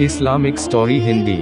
Islamic story Hindi.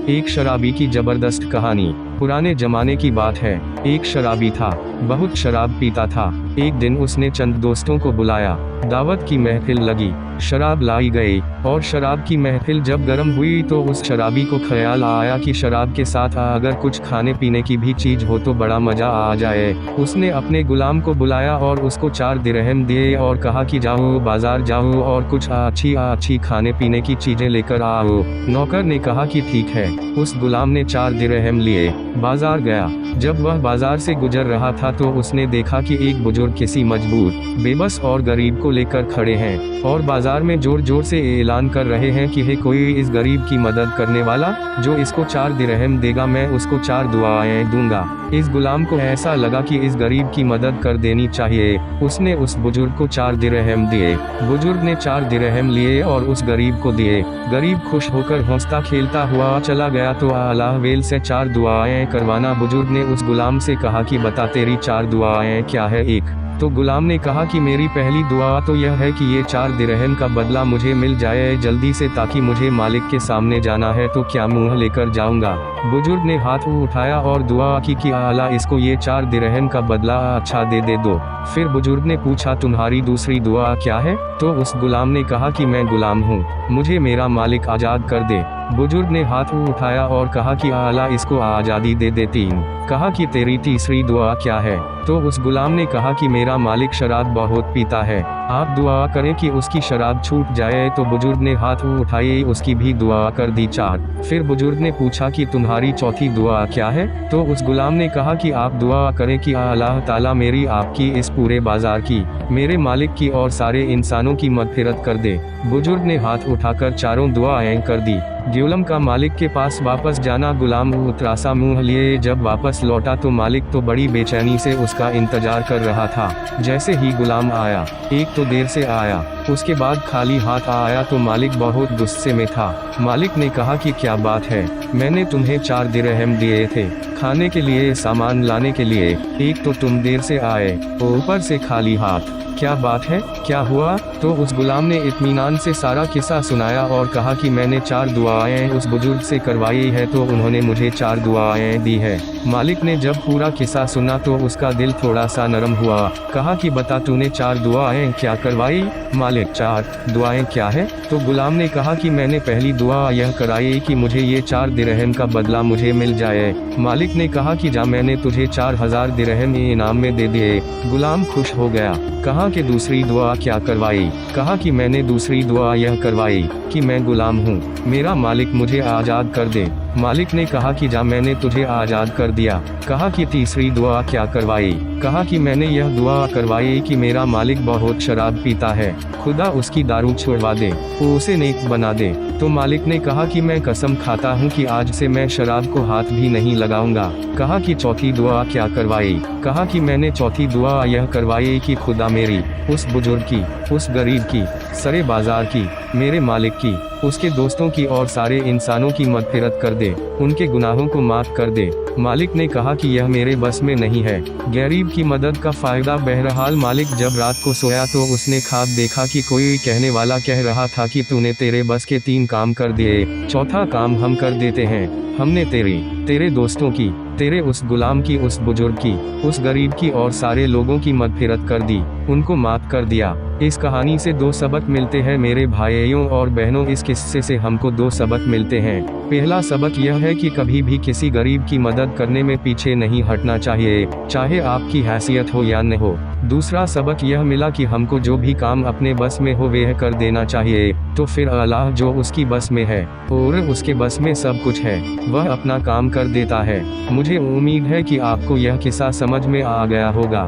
एक शराबी की जबरदस्त कहानी। पुराने जमाने की बात है। एक शराबी था, बहुत शराब पीता था। एक दिन उसने चंद दोस्तों को बुलाया। दावत की महफिल लगी, शराब लाई गई, और शराब की महफिल जब गर्म हुई तो उस शराबी को ख्याल आया कि शराब के साथ अगर कुछ खाने पीने की भी चीज हो तो बड़ा मजा आ जाए। उसने अपने गुलाम को बुलाया और उसको 4 दिरहम दिए और कहा कि जाओ बाजार जाओ और कुछ अच्छी खाने पीने की चीजें लेकर आओ। नौकर ने कहा कि ठीक है। उस गुलाम ने 4 दिरहम लिए, बाजार गया। जब वह बाजार से गुजर रहा था तो उसने देखा कि एक बुजुर्ग किसी मजबूर, बेबस और गरीब को लेकर खड़े हैं और बाजार में जोर जोर से ऐलान कर रहे हैं कि है कोई इस गरीब की मदद करने वाला, जो इसको 4 दिरहम देगा मैं उसको 4 दुआएं दूंगा। इस गुलाम को ऐसा लगा कि इस गरीब की मदद कर देनी चाहिए। उसने उस बुजुर्ग को 4 दिरहम दिए। बुजुर्ग ने 4 दिरहम लिए और उस गरीब को दिए। गरीब खुश होकर हंसता खेलता हुआ चला गया। तो अल्लाह वेल से 4 दुआएं करवाना। बुजुर्ग ने उस गुलाम से कहा कि बता तेरी 4 दुआएं क्या है। एक तो गुलाम ने कहा कि मेरी पहली दुआ तो यह है कि ये 4 दिरहम का बदला मुझे मिल जाए जल्दी से, ताकि मुझे मालिक के सामने जाना है तो क्या मुंह लेकर जाऊंगा। बुजुर्ग ने हाथ उठाया और दुआ की कि अल्लाह इसको ये 4 दिरहम का बदला अच्छा दे दो। फिर बुजुर्ग ने पूछा तुम्हारी दूसरी दुआ क्या है। तो उस गुलाम ने कहा कि मैं गुलाम हूँ, मुझे मेरा मालिक आज़ाद कर दे। बुजुर्ग ने हाथ उठाया और कहा कि अल्लाह इसको आज़ादी दे दे। 3 कहा कि तेरी तीसरी दुआ क्या है। तो उस गुलाम ने कहा कि मेरा मालिक शराब बहुत पीता है, आप दुआ करें कि उसकी शराब छूट जाए। तो बुजुर्ग ने हाथ उठाए, उसकी भी दुआ कर दी 4। फिर बुजुर्ग ने पूछा कि तुम्हारी चौथी दुआ क्या है। तो उस गुलाम ने कहा कि आप दुआ करें कि अल्लाह ताला मेरी, आपकी, इस पूरे बाजार की, मेरे मालिक की और सारे इंसानों की मग़फ़िरत कर दे। बुजुर्ग ने हाथ उठाकर 4 दुआएं कर दी। गुलाम का मालिक के पास वापस जाना। गुलाम उतरासा मुंह लिए जब वापस लौटा तो मालिक तो बड़ी बेचैनी से उसका इंतजार कर रहा था। जैसे ही गुलाम आया, एक तो देर से आया, उसके बाद खाली हाथ आया तो मालिक बहुत गुस्से में था। मालिक ने कहा कि क्या बात है, मैंने तुम्हें 4 दिरहम दिए थे खाने के लिए, सामान लाने के लिए, एक तो तुम देर से आए, ऊपर से खाली हाथ, क्या बात है, क्या हुआ। तो उस गुलाम ने इत्मीनान से सारा किस्सा सुनाया और कहा कि मैंने 4 दुआएं उस बुजुर्ग से करवाई है तो उन्होंने मुझे 4 दुआएं दी है। मालिक ने जब पूरा किस्सा सुना तो उसका दिल थोड़ा सा नरम हुआ। कहा कि बता तूने 4 दुआएं क्या करवाई। मालिक 4 दुआएं क्या है। तो गुलाम ने कहा कि मैंने पहली दुआ यह कराई कि मुझे ये 4 दिरहम का बदला मुझे मिल जाए। मालिक ने कहा कि जा, मैंने तुझे 4000 दिरहम इनाम में दे दिए। गुलाम खुश हो गया। कहा कि दूसरी दुआ क्या करवाई। कहा कि मैंने दूसरी दुआ यह करवाई कि मैं गुलाम हूँ, मेरा मालिक मुझे आज़ाद कर दे। मालिक ने कहा कि जा, मैंने तुझे आज़ाद कर दिया। कहा कि तीसरी दुआ क्या करवाई। कहा कि मैंने यह दुआ करवाई कि मेरा मालिक बहुत शराब पीता है, खुदा उसकी दारू छुड़वा दे, उसे नेक बना दे। तो मालिक ने कहा कि मैं कसम खाता हूँ कि आज से मैं शराब को हाथ भी नहीं लगाऊंगा। कहा कि चौथी दुआ क्या करवाई। कहा कि मैंने चौथी दुआ यह करवाई कि खुदा मेरी, उस बुजुर्ग की, उस गरीब की, सरे बाजार की, मेरे मालिक की, उसके दोस्तों की और सारे इंसानों की मग़फ़िरत कर दे, उनके गुनाहों को माफ़ कर दे। मालिक ने कहा कि यह मेरे बस में नहीं है। गरीब की मदद का फ़ायदा। बहरहाल मालिक जब रात को सोया तो उसने ख्वाब देखा कि कोई कहने वाला कह रहा था कि तूने तेरे बस के 3 काम कर दिए, चौथा काम हम कर देते हैं। हमने तेरे दोस्तों की, तेरे उस गुलाम की, उस बुजुर्ग की, उस गरीब की और सारे लोगों की मग़फ़िरत कर दी, उनको माफ़ कर दिया। इस कहानी से 2 सबक मिलते हैं मेरे भाइयों और बहनों। इस किस्से से हमको 2 सबक मिलते हैं। पहला सबक यह है कि कभी भी किसी गरीब की मदद करने में पीछे नहीं हटना चाहिए, चाहे आपकी हैसियत हो या न हो। दूसरा सबक यह मिला कि हमको जो भी काम अपने बस में हो वह कर देना चाहिए, तो फिर अल्लाह जो उसकी बस में है और उसके बस में सब कुछ है, वह अपना काम कर देता है। मुझे उम्मीद है कि आपको यह किस्सा समझ में आ गया होगा।